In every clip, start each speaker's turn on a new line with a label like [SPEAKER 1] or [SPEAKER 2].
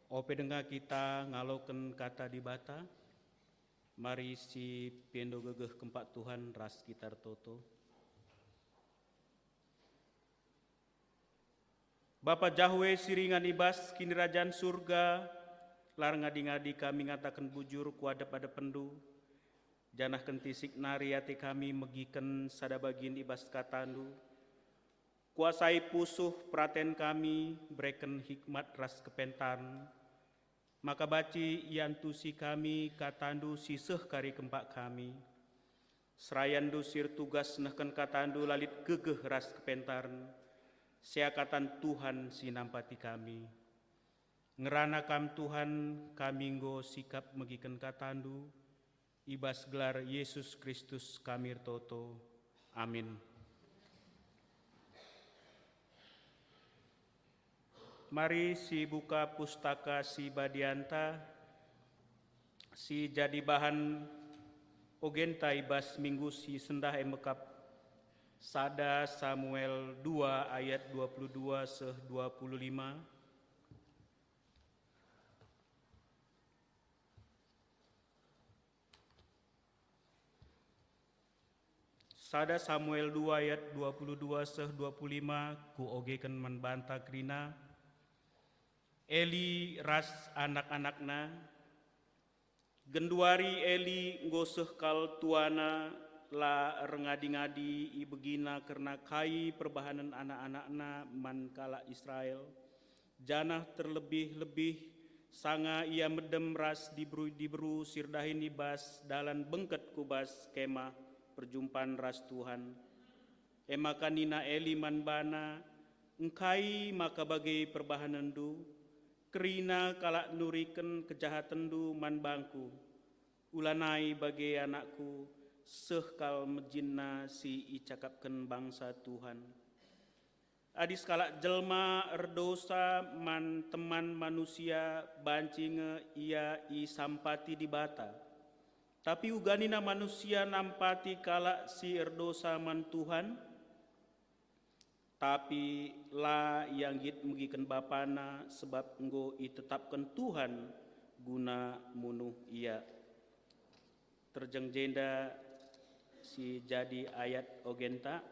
[SPEAKER 1] Ope dengar kita ngaloken kata di bata, mari si piendo gegeh kempak Tuhan ras kitar toto. Bapa Jahwe siringan ibas kini rajaan surga, lar ngadi-ngadi kami ngatakan bujur kuada pada pendu, janah kentisik nari ati kami megiken sadabagin ibas katandu, kuasai pusuh praten kami breken hikmat ras kepentan, maka baci yantusi kami katandu siseh kari kempak kami, serayandu sir tugas nehken katandu lalit gegeh ras kepentarn, seakatan Tuhan sinampati kami. Ngerana kam Tuhan kami nggo sikap megiken katandu, ibas gelar Yesus Kristus kamir toto. Amin. Mari si buka pustaka si Badianta, si jadi bahan ogenta ibas minggu si sendah emekap Sada Samuel 2 ayat 22 seh 25. Sada Samuel 2 ayat 22 seh 25 ku ogeken membanta krina. Eli ras anak-anakna, genduari Eli ngoseh kal tuana la rengadi-ngadi ibegina karena kai perbahanan anak-anakna man kala Israel. Janah terlebih-lebih sanga ia medem ras dibru sirdahin ibas dalan bengket kubas kemah perjumpaan ras Tuhan. Emaka nina Eli man bana engkai maka bagai perbahanan du kerina kalak nuriken kejahatan du man bangku ulanai bagai anakku sehkal mejinna si icakapken bangsa Tuhan. Adis kalak jelma erdosa man teman manusia bancinge ia isampati di bata. Tapi uganina manusia nampati kalak si erdosa man Tuhan. Tapi la yang git megiken bapana sebab enggo itetapkan Tuhan guna munuh ia. Terjeng jenda si jadi ayat ogenta.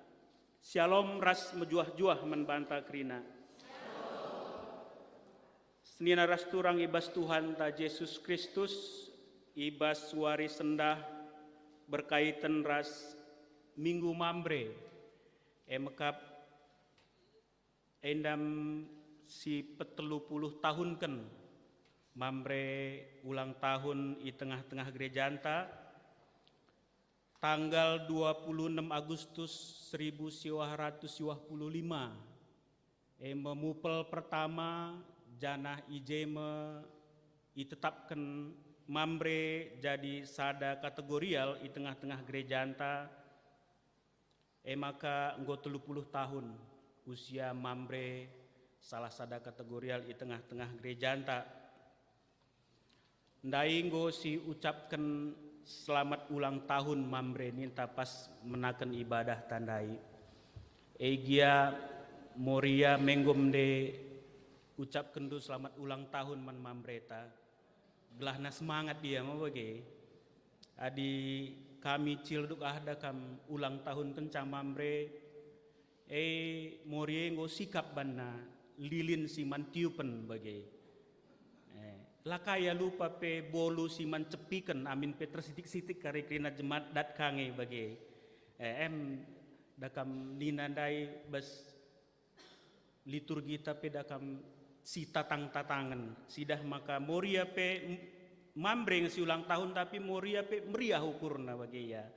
[SPEAKER 1] Shalom ras mejuah-juah membanta krina. Senina ras turang ibas Tuhan ta Yesus Kristus ibas suari sendah berkaitan ras minggu mambre emekap endam si 40 tahun ken mambre ulang tahun i tengah-tengah gereja anta tanggal 26 Agustus 1925 memupel pertama janah ijeme itetapkan mambre jadi sada kategorial i tengah-tengah gereja anta maka enggo 30 tahun usia mambre salah sada kategorial i tengah-tengah gereja anta. Ndai nggo si ucapkan selamat ulang tahun mambre ninta pas menaken ibadah tandai. Egia moria menggom de ucapkan du selamat ulang tahun man mambre ta. Gelahna semangat dia mau bagi. Adi kami cilduk ahda kam ulang tahun kencang mambre. Morie nggo sikap banna lilin si man tiupen bagai. Lakaya lupa pe bolu si man cepiken amin pe tersitik-sitik kari krina jemaat dat kange bagai. Dakam ninandai bas liturgi tapi dakam si tatang-tatangan. Sidah maka moria pe mambreng si ulang tahun tapi moria pe meriah ukurna bagai ya.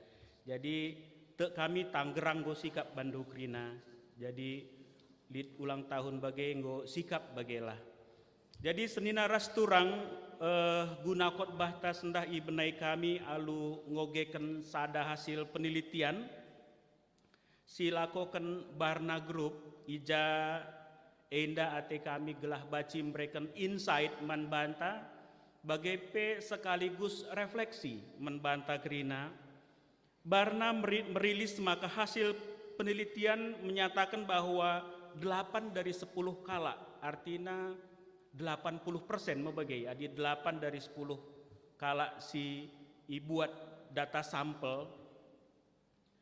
[SPEAKER 1] Jadi kami Tanggerang go sikap bandu krina. Jadi lid ulang tahun bagai nggo sikap bagailah. Jadi senina ras turang guna khotbah ta sendah i benai kami alu ngogeken sada hasil penelitian silakoken Barna Group ija enda ate kami gelah baci mereken insight man banta bagai pe sekaligus refleksi man banta krina. Barna merilis maka hasil penelitian menyatakan bahwa 8 dari 10 kala artinya 80% mebagai, adi 8 dari 10 kala si ibuat data sampel,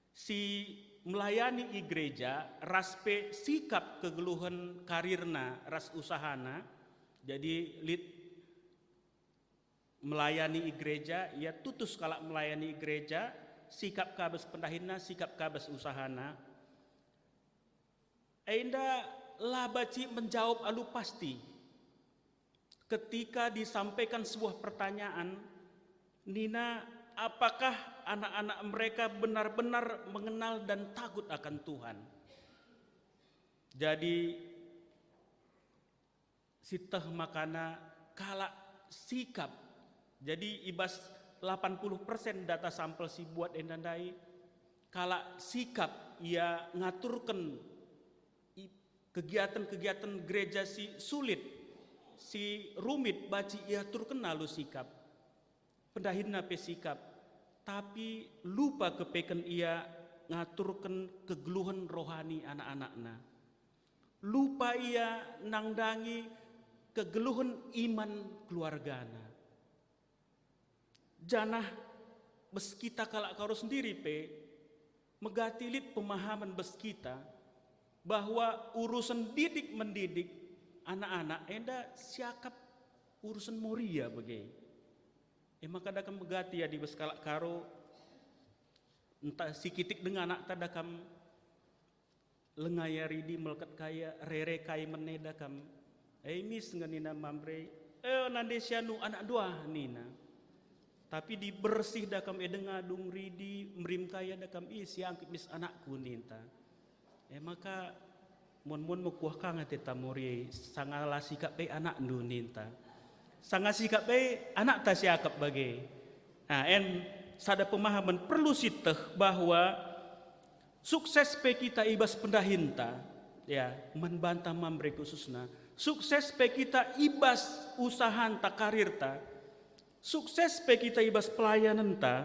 [SPEAKER 1] si melayani i gereja raspe sikap kegeluhan karirna ras usahana, jadi lit melayani i gereja, ia tutus kala melayani i gereja, sikap kabes pendahina, sikap kabes usahana. Enda labaci menjawab alu pasti. Ketika disampaikan sebuah pertanyaan, Nina, apakah anak-anak mereka benar-benar mengenal dan takut akan Tuhan? Jadi siteh makana kala sikap. Jadi ibas 80% data sampel si buat endandai, kala sikap ia ngaturkan kegiatan-kegiatan gereja si sulit, si rumit, baci ia turken lalu sikap. Pendahina pe sikap, tapi lupa kepeken ia ngaturkan kegeluhan rohani anak-anakna. Lupa ia nangdangi kegeluhan iman keluargana. Janah bes kita kalak karo sendiri pe megatilit pemahaman bes kita bahwa urusan didik mendidik anak-anak enda siakap urusan moria bagai. Maka dakam megati ya di bes kalak karo entah sikitik dengan anak tadakam lengayari di melkat kaya rere kaya meneda kam mis nganina mambre nande sianu anak dua nina. Tapi dibersih dakam edengadung ridi merim kaya dakam isi angkit mis anakku ninta. Maka mon mekuah kanga teta mori sangala sikap pe anak nu ninta. Sanga sikap pe anak ta siakap bagai. Sada pemahaman perlu siteh bahwa sukses pe kita ibas pendahinta ya membantah mambre khususna. Sukses pe kita ibas usahanta karirta. Sukses pe kita ibas pelayanan ta,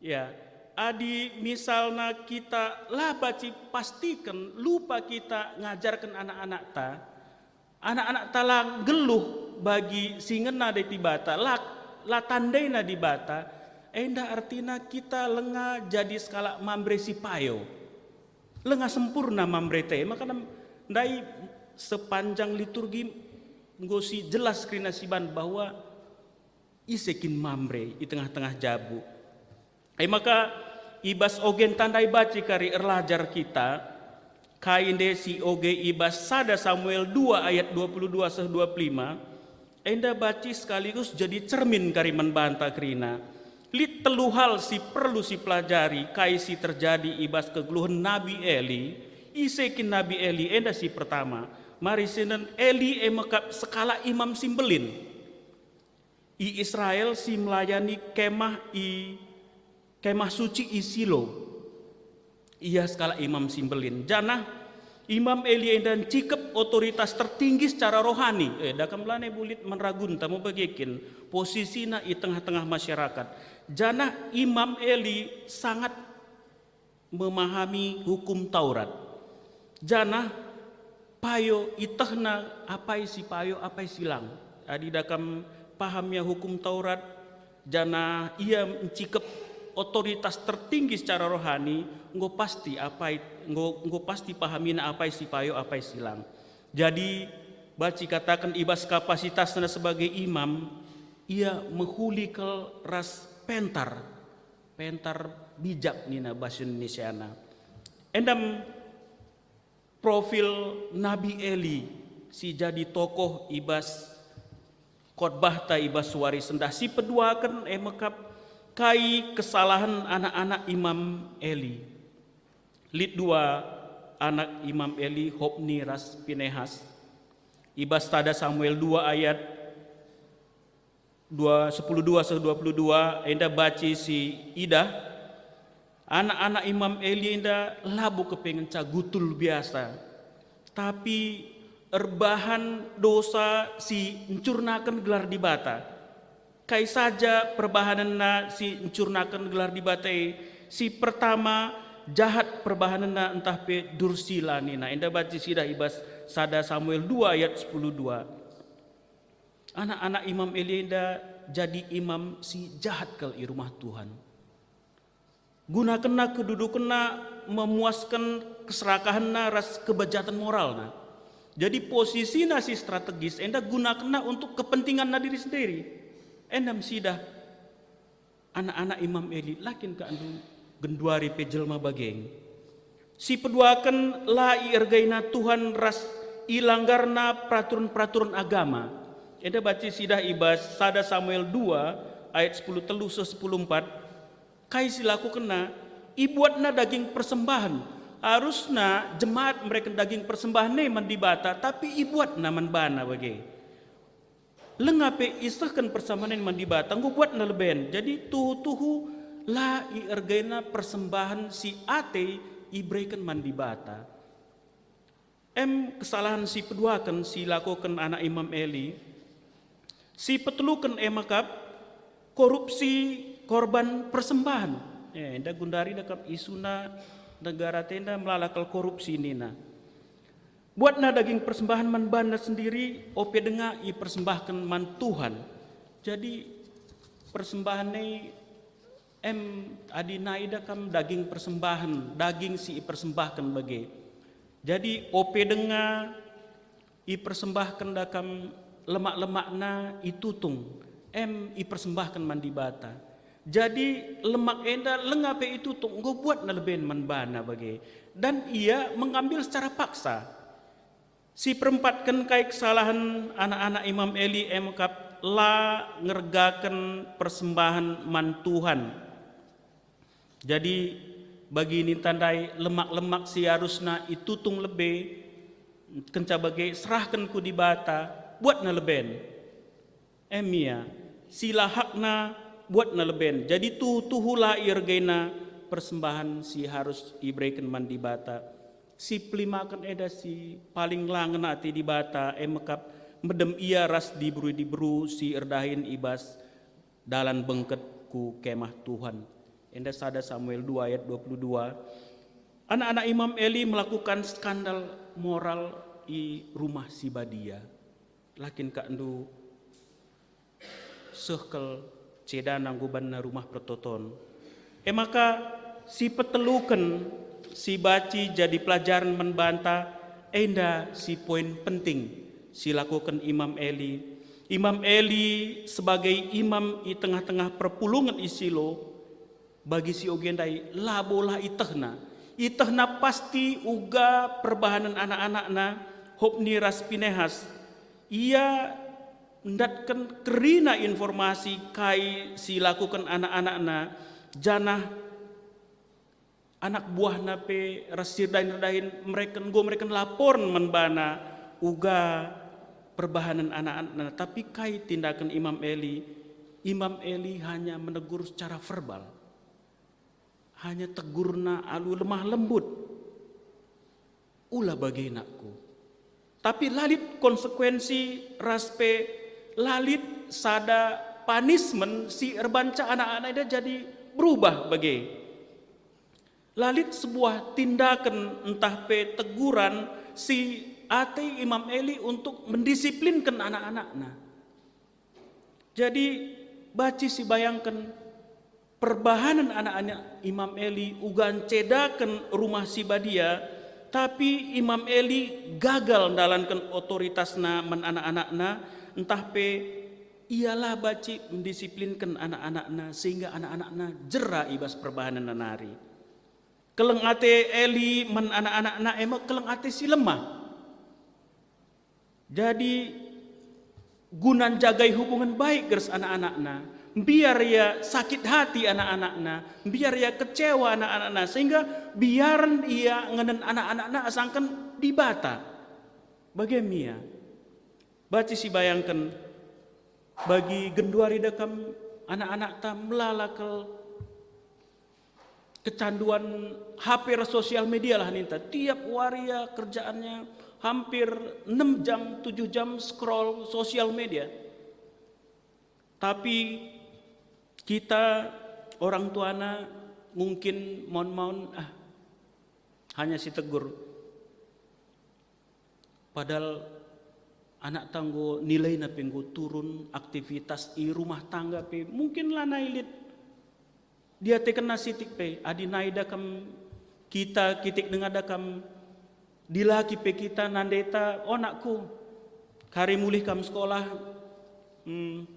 [SPEAKER 1] ya, adi misalnya kita lah baci pastikan lupa kita ngajarkan anak-anak ta lang geluh bagi singena de tibata, la tandaina di bata, enda artina kita lenga jadi skala mambre si payo, lenga sempurna mambre te, maka ndai sepanjang liturgi ngosi jelas krina siban bahwa isekin mambre di tengah-tengah jabu. Maka ibas ogen tandai baci kari erlajar kita kainde si oge ibas sada Samuel 2 ayat 22-25 enda baci sekaligus jadi cermin kari membantah krina. Lit telu hal si perlu si pelajari kai si terjadi ibas kegeluhan Nabi Eli, isekin Nabi Eli enda si pertama. Mari sinen Eli emekap skala imam simbelin. I Israel si melayani kemah suci i Silo. Ia skala imam simbelin. Janah Imam Eli dan cikep otoritas tertinggi secara rohani. Dakam lane bulit menragun tamu bagikin posisinya i tengah-tengah masyarakat. Janah Imam Eli sangat memahami hukum Taurat. Janah payo itahna apa isi payo apa silang. Adi dakam pahamnya hukum Taurat, jana ia mencikep otoritas tertinggi secara rohani, nggo pasti pahamina apa isi payo apa silang. Jadi baci katakan ibas kapasitasnya sebagai imam, ia mehulikal ras pentar bijak nina bahasa Indonesiana. Endam profil Nabi Eli si jadi tokoh ibas khotbah ta ibas suari sendah si peduakan mekap kai kesalahan anak-anak Imam Eli. Lid dua anak Imam Eli Hopni ras Pinehas. Ibas tada Samuel 2 ayat 10-22 enda baci si Ida. Anak-anak Imam Eli enda labu kepengen cagutul biasa. Tapi erbahan dosa si encurnakan gelar di bata. Kai saja perbahanana si encurnakan gelar di bata. Si pertama jahat perbahanana entah pe dursila nina. Enda baca sidah ibas sada Samuel 2 ayat 10-2. anak-anak Imam Eli enda jadi imam si jahat kal i rumah Tuhan. Gunakanna kedudukanna memuaskan keserakahanna ras kebejatan moralna. Jadi posisi nasi strategis enda gunakanna untuk kepentingan na diri sendiri. Endam sidah anak-anak Imam Eli lakin ka andu genduari pejelma bageng. Si peduakan la irgaina Tuhan ras ilanggarna peraturan-peraturan agama. Enda baca sidah ibas sada Samuel 2 ayat 10 telu 10 4. Kai silaku kena ibuatna daging persembahan. Harusna jemaat mereka daging persembahan ne mandibata tapi ibuatna manbana bagi. Lengape isahkan persembahan mandibata nggo buatna leben. Jadi tuhu la irgaina persembahan si ate ibrekan mandibata. Kesalahan si peduakan si lakukan anak Imam Eli. Si petelukan emakap korupsi korban persembahan. Enda gundari dakap isuna negara tenda melalakal korupsi nina. Buatna daging persembahan man banda sendiri ope denga i persembahkan man Tuhan. Jadi persembahan ni adinai dakam daging persembahan, daging si i persembahkan bagi. Jadi ope denga i persembahkan dakam lemak-lemakna itutung i persembahkan mandi bata. Jadi lemak enda lengape itu tunggu buat na leben manbana bagi. Dan ia mengambil secara paksa. Si perempatkan kai kesalahan anak-anak Imam Eli kap la ngergakan persembahan man Tuhan. Jadi bagi ini tandai lemak-lemak si harusna itutung lebe kenca bagi serahkan ku di bata buat na leben. Emia sila hakna buat na leben. Jadi tuhula irgaina persembahan si harus ibrekan man di bata. Si pelimakan eda si paling langen ati di bata emakap medem ia ras dibru si erdahin ibas dalan bengket ku kemah Tuhan. Enda sada Samuel 2 ayat 22. Anak-anak Imam Eli melakukan skandal moral i rumah si Badia. Lakin kak endu sehkel cedana gubanna rumah pertoton. Maka si petelukan si baci jadi pelajaran membanta enda si poin penting si lakukan Imam Eli. Imam Eli sebagai imam di tengah-tengah perpulungan isilo bagi si ogendai labola itehna pasti uga perbahanan anak-anakna hopni ras pinehas ia ndatkan kerina informasi kai si lakukan anak-anakna janah anak buah nape rasir dahin mereka laporan menbana uga perbahanan anak-anakna tapi kai tindakan Imam Eli hanya menegur secara verbal, hanya tegurna alu lemah lembut ulah baginakku. Tapi lalit konsekuensi raspe lalit sada punishment si erbanca anak-anak itu jadi berubah bagi. Lalit sebuah tindakan entah pe teguran si ate Imam Eli untuk mendisiplinkan anak-anaknya. Jadi baci si bayangkan perbahanan anak-anak Imam Eli ugan cedakan rumah si Badia. Tapi Imam Eli gagal menjalankan otoritasna men anak-anakna entah pe ialah baci mendisiplinkan anak-anakna sehingga anak-anakna jera ibas perbahanan nanari. Keleng ate Eli men anak-anakna emak keleng ate si lemah. Jadi gunan jagai hubungan baik gers anak-anakna. Biar ya sakit hati anak-anaknya, biar ya kecewa anak-anaknya, sehingga biaran ia ngenen anak-anaknya asangkan dibata. Bagaimana? Baci si bayangkan bagi genduari dekam anak-anak tam melalakal kecanduan HP sosial media lah ninta. Tiap waria kerjaannya hampir 6 jam, 7 jam scroll sosial media. Tapi kita orang tuana mungkin mohon hanya si tegur. Padahal anak tanggo nilai na penggo turun aktivitas i rumah tangga pe mungkin lah nailit dia teken nasitik pe adi naida kam kita kitik dengar dakam dilaki pe kita nandeta onakku kari mulih kam sekolah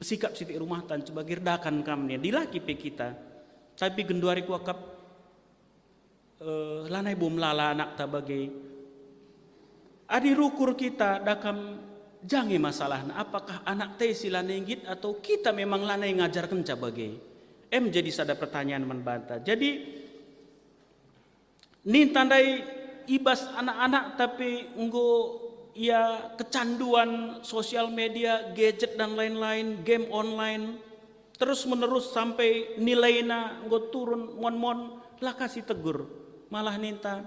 [SPEAKER 1] sikap sitik rumah tan coba girdakan kam nih dilaki pe kita tapi genduari kuakap lanai bom lala anak tabagai adi rukur kita dakam jangan masalah, apakah anak teh sila nenggit atau kita memang lanai ngajar kenca bagai? Jadi sada pertanyaan membantah. Jadi ini tandai ibas anak-anak tapi enggo ya kecanduan sosial media, gadget dan lain-lain, game online terus menerus sampai nilainya enggo turun mon lah kasih tegur. Malah ninta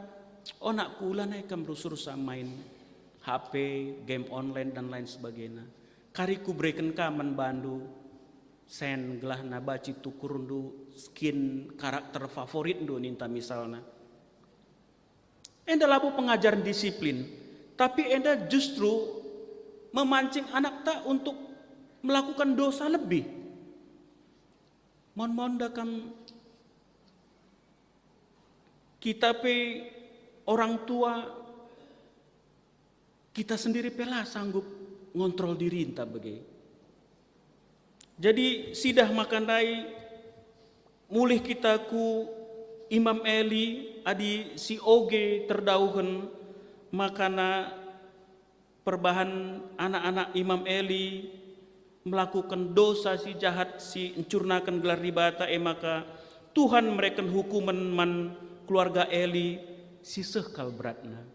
[SPEAKER 1] onakku lanai kam rusa main HP, game online dan lain sebagainya. Kariku berikan kaman bandu, sen gelah na baci tukurundu skin karakter favorit do ninta misalnya. Enda labu pengajaran disiplin, tapi enda justru memancing anak tak untuk melakukan dosa lebih. Mon dakam kita pe orang tua kita sendiri pela sanggup ngontrol diri entah bagai. Jadi sidah makandai mulih kita ku Imam Eli adi si oge terdauhen makana perbahan anak-anak Imam Eli melakukan dosa si jahat si encurnakan gelar ribata maka Tuhan mereka hukuman man keluarga Eli si sekal beratna.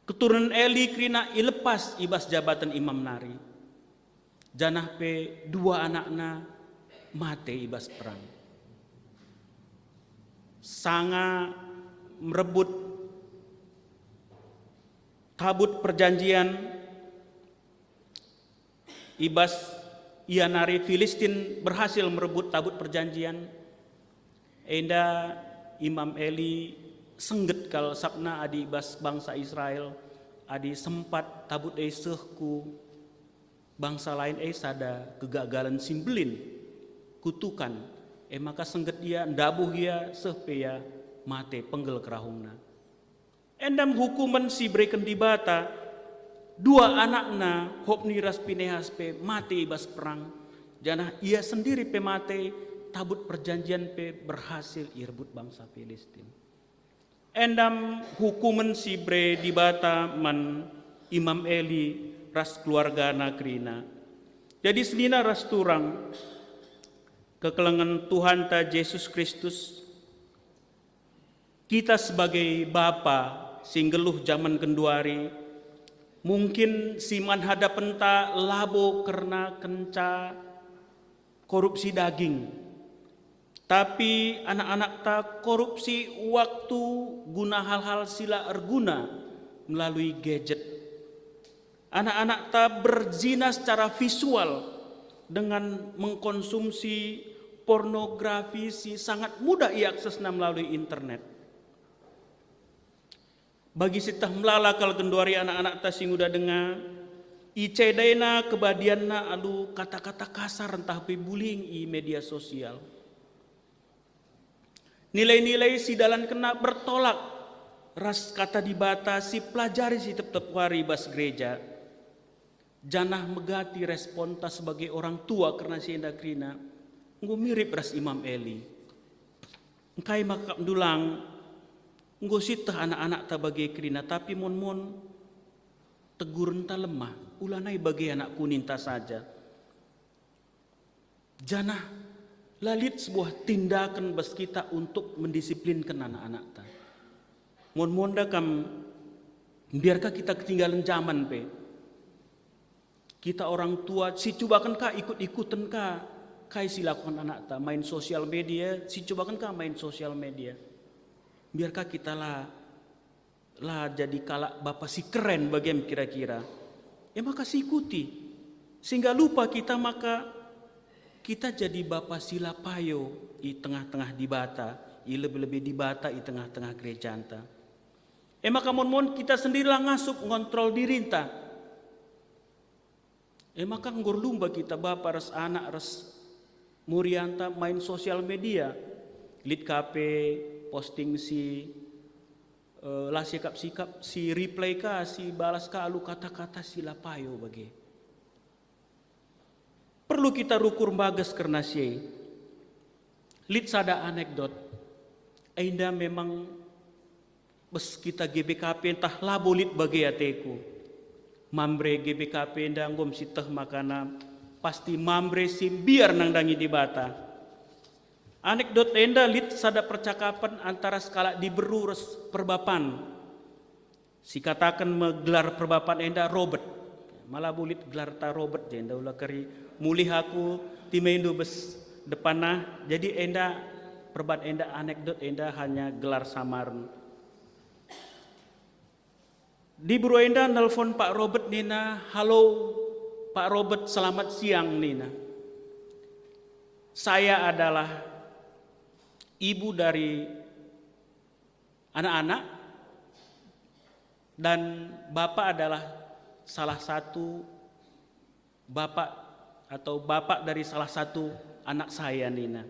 [SPEAKER 1] Keturunan Eli krina ilepas ibas jabatan imam nari. Janah pe dua anakna mate ibas perang. Sanga merebut tabut perjanjian ibas ia nari Filistin berhasil merebut tabut perjanjian. Enda Imam Eli sengget kal sabna adi bas bangsa Israel adi sempat tabut sehku bangsa lain sada kegagalan simbelin kutukan maka sengget dia ndabuh dia sehpeya mate penggel kerahungna endam hukuman si breken di bata dua anakna Hopni ras Pinehas pe mate bas perang janah ia sendiri pe mate tabut perjanjian pe berhasil irebut bangsa Filistin. Endam hukuman si bre di bata man Imam Eli ras keluarga nakrina. Jadi selina ras turang kekelengan Tuhan ta Yesus Kristus kita sebagai bapa singgeluh zaman kenduari mungkin siman hadapan ta labo karena kenca korupsi daging. Tapi anak-anak tak korupsi waktu guna hal-hal sila erguna melalui gadget. Anak-anak tak berzina secara visual dengan mengkonsumsi pornografi si sangat mudah iaksesna melalui internet. Bagi sitah melala kal genduari anak-anak tak sing udah dengar icedena kebadianna alu kata-kata kasar entah bullying i media sosial. Nilai-nilai si dalan kena bertolak ras kata dibatasi pelajari si tetap wari bas gereja janah megati respon ta sebagai orang tua karena si enda krina nggo mirip ras Imam Eli engkai makap dulang nggo sitah anak-anak ta bagai krina tapi mon teguren ta lemah ulanai bagai anak kuning ta saja janah lalit sebuah tindakan bas kita untuk mendisiplinkan anak-anak ta. Mon dakam biarkah kita ketinggalan zaman pe. Kita orang tua si cobakan kah ikut-ikutan kah kai silakukan anak ta main sosial media si cobakan kah main sosial media. Biarkah kita lah jadi kalak bapak si keren bagaimana kira-kira. Ya maka si ikuti sehingga lupa kita maka kita jadi bapa sila payo di tengah-tengah dibata, i lebih-lebih dibata di tengah-tengah gereja anta. Maka mon kita sendirilah ngasup ngontrol diri anta. Maka nggur lumba kita bapa res anak res murianta main sosial media, lit KP posting si lah sikap si reply ka si balas ka alu kata-kata sila payo bagi. Perlu kita rukur bagas karena si lit sada anekdot. Ainda memang bes kita GBKP entah labo lit bagi ateku. Mambre GBKP enda ngom siteh makana pasti mambre sim biar nang dangi di bata. Anekdot enda lit sada percakapan antara skala di berurus perbapan. Si katakan menggelar perbapan enda Robert. Malah bulit gelar ta Robert je enda ulah kari mulih aku timendo bes depanah. Jadi enda perbat enda anekdot enda hanya gelar samar. Di buru enda nelpon Pak Robert nina, halo Pak Robert selamat siang nina. Saya adalah ibu dari anak-anak dan bapak adalah salah satu bapak atau bapak dari salah satu anak saya nina.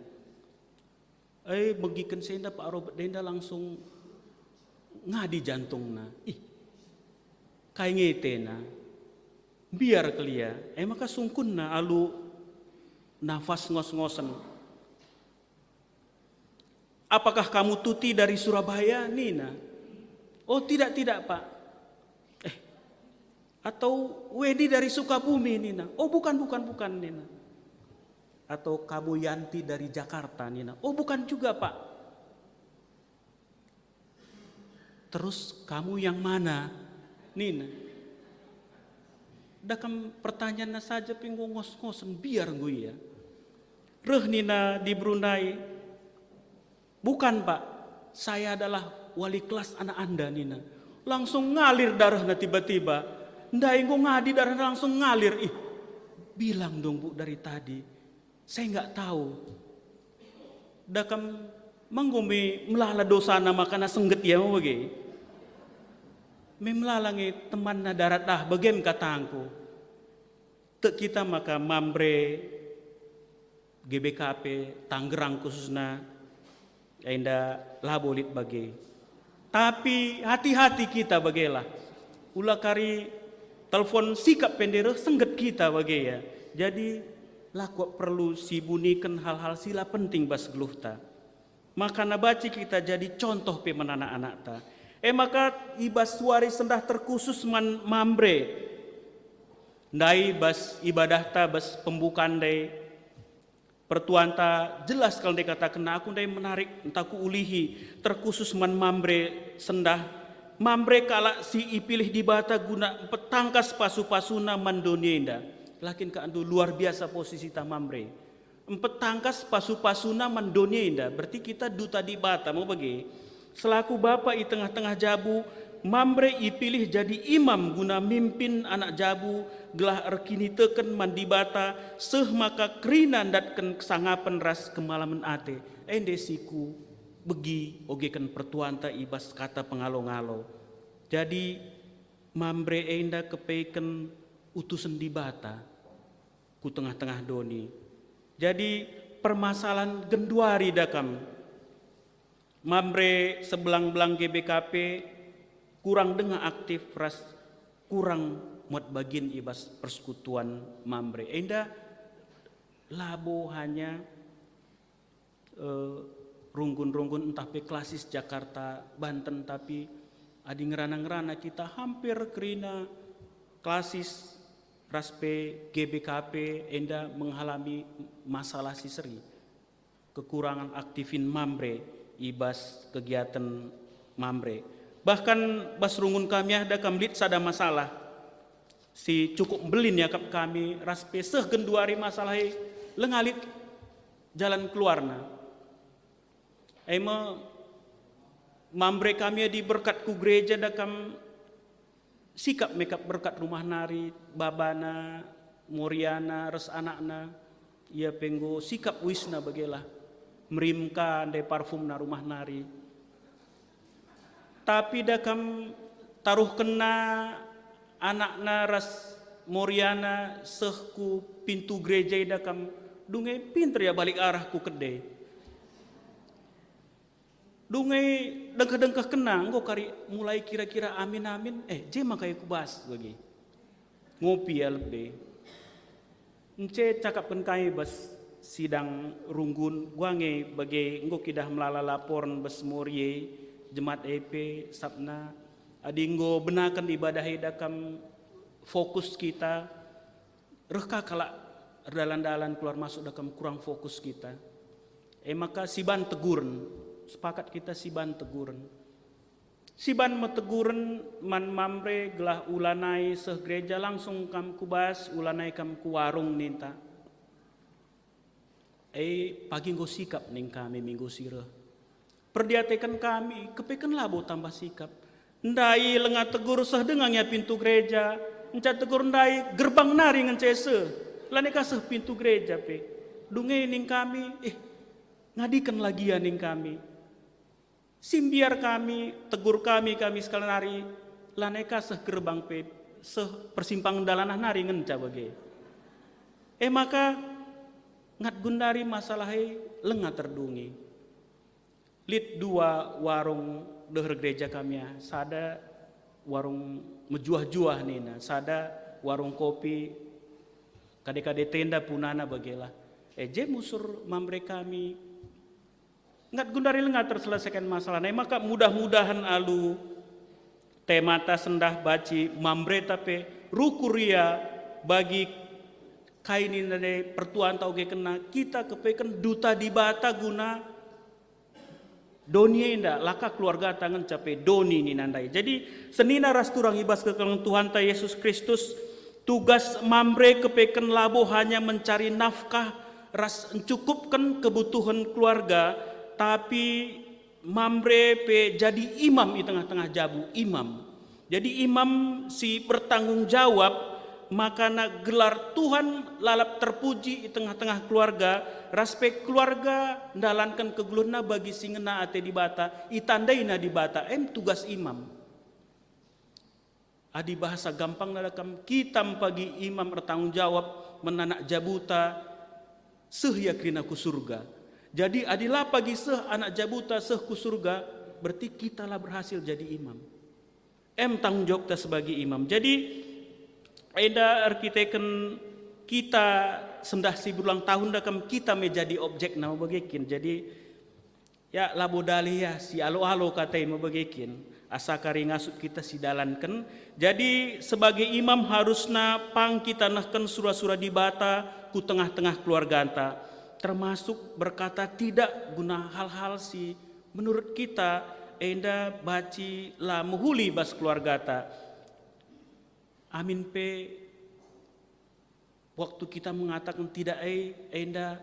[SPEAKER 1] Begikan senda Pak Robert denda langsung ngadi jantungna. Kayak ngetena biar kelia. Maka sungkunna alu nafas ngos-ngosen. Apakah kamu Tuti dari Surabaya, Nina? Oh tidak Pak. Atau Wedi dari Sukabumi, Nina? Oh bukan Nina. Atau kamu Yanti dari Jakarta, Nina? Oh bukan juga Pak. Terus kamu yang mana, Nina? Dakam pertanyaannya saja pinggu ngos-ngosen biar gue ya. Reh Nina di Brunei. Bukan Pak, saya adalah wali kelas anak Anda Nina. Langsung ngalir darahnya tiba-tiba. Ndai engko ngadi darahnya langsung ngalir. Bilang dong Bu dari tadi. Saya nggak tahu. Dakam manggumi melala dosana makana sengget ya mau bagi. Memlalangi temanna darat dah bagem katangku. Tek kita maka mambre GBKP Tangerang khususnya enda labolit bagi. Tapi hati-hati kita bagelah. Ulah kari telepon sikap pendera sengget kita bagi ya. Jadi laku perlu sibunikan hal-hal sila penting bas geluhta. Maka nabaci kita jadi contoh pemen anak-anak ta. Maka ibas suari sendah terkhusus mambre. Ndai bas ibadah ta bas pembukaan dai pertuan ta jelas kalau dia katakan aku ndai menarik entaku ulihi terkhusus mambre sendah mambre kala si ipilih di bata guna petangkas pasu-pasuna mandonienda lakin ka andu luar biasa posisi ta mambre petangkas pasu-pasuna mandonienda berarti kita duta di bata mau bagi selaku bapak di tengah-tengah jabu mambre ipilih jadi imam guna mimpin anak jabu gelah erkini teken mandibata seh maka krinan datken kesangapen ras kemalaman ate ende siku begi ogekan pertuanta ibas kata pengalo-ngalo jadi mambre enda kepeiken utusan dibata ku tengah-tengah doni jadi permasalahan genduari dakam mambre sebelang-belang GBKP kurang dengar aktif ras kurang muat bagian ibas persekutuan mambre. Enda labo hanya runggun-runggun entah pe klasis Jakarta, Banten tapi adi ngerana-ngerana kita hampir kerina klasis raspe GBKP enda mengalami masalah siseri. Kekurangan aktifin mambre ibas kegiatan mambre. Bahkan bas rungun kami ada kamlit sada masalah. Si cukup belin ya kami raspe seh genduari masalah lengalit jalan keluarna. Mambre kami di berkat ku gereja dakam sikap mekap berkat rumah nari babana Moriana res anakna ia penggo sikap wisna bagelah merimka andai parfum na rumah nari. Tapi dakam taruh kena anak naras Moriana sehku pintu gereja dakam dungai pinter ya balik arah ku kedai. Dungai dengkah-dengkah kenang kok kari mulai kira-kira amin je makai ku bas bagi. Ngopi ya lebih. Ence cakapkan kai bas sidang runggun guange bagi engko kidah melala laporan bas morie jemaat EP sabna adinggo benakan ibadah dakam fokus kita reka kala dalan-dalan keluar masuk dakam kurang fokus kita. Maka siban teguren, sepakat kita siban teguren. Siban meteguren man mamre gelah ulanai seh gereja langsung kam kubas ulanai kam ku warung ninta. Pagi nggo sikap ning kami minggu sireh. Perdiatekan kami kepekan labo tambah sikap. Ndai lengah tegur seh dengangnya pintu gereja. Enca tegur ndai gerbang nari ngencese. Lane kaseh pintu gereja pe. Dungai ning kami ngadikan lagi ya ning kami. Simbiar kami, tegur kami sekalian nari. Lane kaseh gerbang pe seh persimpangan dalanah nari ngenca bage. Maka ngat gundari masalahai lengah terdungi. Lid 2 warung deher gereja kami ya. Sada warung mejuah-juah nina, sada warung kopi, kade-kade tenda punana bagelah. Je musur mamre kami. Ngat gundari lengah terselesaikan masalah. Maka mudah-mudahan alu temata sendah baci mamre tape rukuria bagi kainin dari pertuan tau kena kita kepekan duta di bata guna Doni indah laka keluarga tangan capai doni ni nandai. Jadi senina ras turang ibas kekelang Tuhan ta Yesus Kristus tugas mamre kepeken labo hanya mencari nafkah ras mencukupkan kebutuhan keluarga tapi mamre pe jadi imam di tengah-tengah jabu imam. Jadi imam si bertanggung jawab maka na gelar Tuhan lalap terpuji di tengah-tengah keluarga raspek keluarga ndalankan kegulurna bagi singena ate di bata itandaina di bata tugas imam adi bahasa gampang nadakam kita pagi imam bertanggung jawab menanak jabuta seh yakrina ku surga. Jadi adilah pagi seh anak jabuta seh ku surga berarti kita lah berhasil jadi imam tanggung jawab ta sebagai imam. Jadi Eda arkiteken kita sendah si berulang tahun dakam kita menjadi objek nama bagikin. Jadi ya labo dalih ya si alo-alo katai mau bagikin. Asa kari ngasuk kita si dalankan. Jadi sebagai imam harusna pang kita nahkan surah-surah di bata ku tengah-tengah keluarga anta. Termasuk berkata tidak guna hal-hal si menurut kita enda baci lah muhuli bas keluarga ta. Amin pe waktu kita mengatakan tidak enda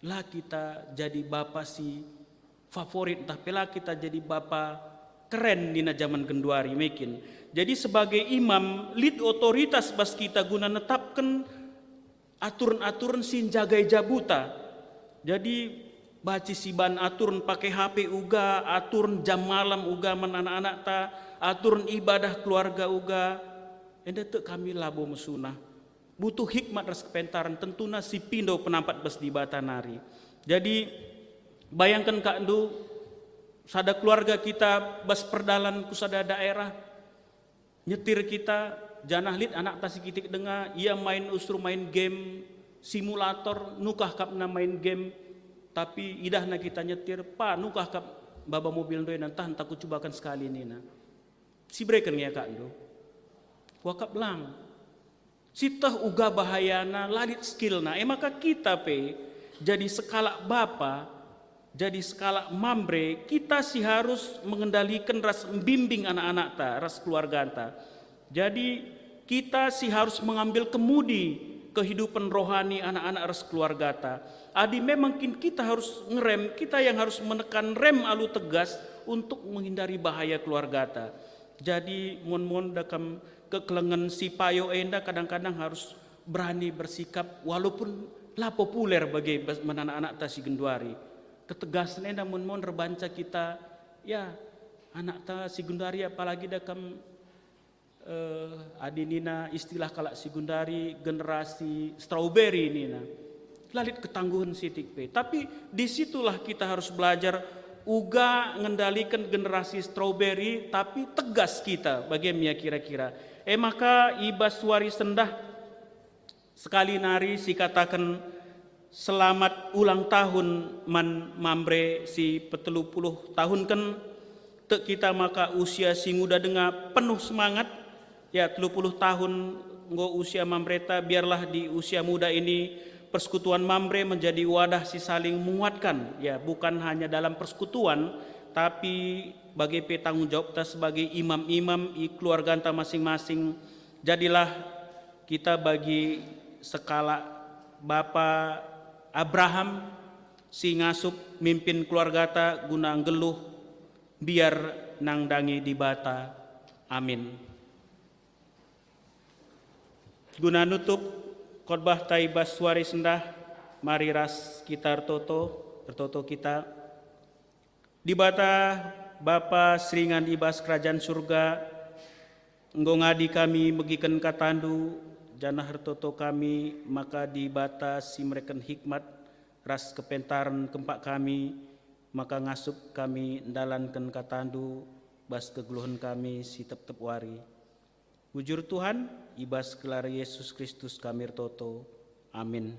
[SPEAKER 1] lah kita jadi bapa si favorit entah pela kita jadi bapa keren di zaman genduari mekin. Jadi sebagai imam lead otoritas bas kita guna netapkan aturan-aturan sin jagai jabuta. Jadi baci siban aturan pakai HP uga, aturan jam malam uga man anak-anak ta, aturan ibadah keluarga uga. Enda tu kami labo mesunah. Butuh hikmat ras kepentaran tentuna si pindo penampat bas di bata nari. Jadi bayangkan Kak Ndu sada keluarga kita bas perdalan ku sada daerah nyetir kita janah lid anak tasi kitik dengar ia main usru main game simulator nukah kapna main game tapi idahna kita nyetir pa nukah kap baba mobil ndoy nantah takut cobakan sekali nina. Si breaker ya Kak Ndu. Wakap lang sitah uga bahayana ladit skillna maka kita pe jadi skala bapa jadi skala mambre kita sih harus mengendalikan ras membimbing anak-anak ta ras keluarga ta. Jadi kita sih harus mengambil kemudi kehidupan rohani anak-anak ras keluarga ta. Adi memang kita harus ngerem, kita yang harus menekan rem alu tegas untuk menghindari bahaya keluarga ta. Jadi mon dakam kekelengan si payo enda kadang-kadang harus berani bersikap walaupun lah populer bagi anak-anak ta si genduari. Ketegasan enda mon rebanca kita ya anak ta si genduari apalagi dakam adinina istilah kalak sigundari generasi strawberry nina. Lalit ketangguhan sitik pe. Tapi disitulah kita harus belajar uga ngendalikan generasi strawberry, tapi tegas kita bagaimana kira-kira. Maka ibas suari sendah sekali nari si katakan selamat ulang tahun man mambre si 70 tahun kan tek kita maka usia si muda dengar penuh semangat ya 30 tahun nggo usia mambreta, biarlah di usia muda ini persekutuan mambre menjadi wadah si saling menguatkan ya, bukan hanya dalam persekutuan tapi bagi petanggung jawab kita sebagai imam-imam i keluarga kita masing-masing. Jadilah kita bagi skala Bapa Abraham si ngasup mimpin keluarga ta guna geluh biar nang dangi di bata. Amin. Guna nutup khotbah taibas suari sendah, mari ras kita tertoto kita di bata Bapa seringan ibas kerajaan surga enggo ngadi kami megiken katandu janah hertoto kami maka di bata si mereken hikmat ras kepentaran kempak kami maka ngasup kami ndalanken katandu bas kegeluhan kami si tep-tep wari. Bujur Tuhan ibas gelar Yesus Kristus kami toto. Amin.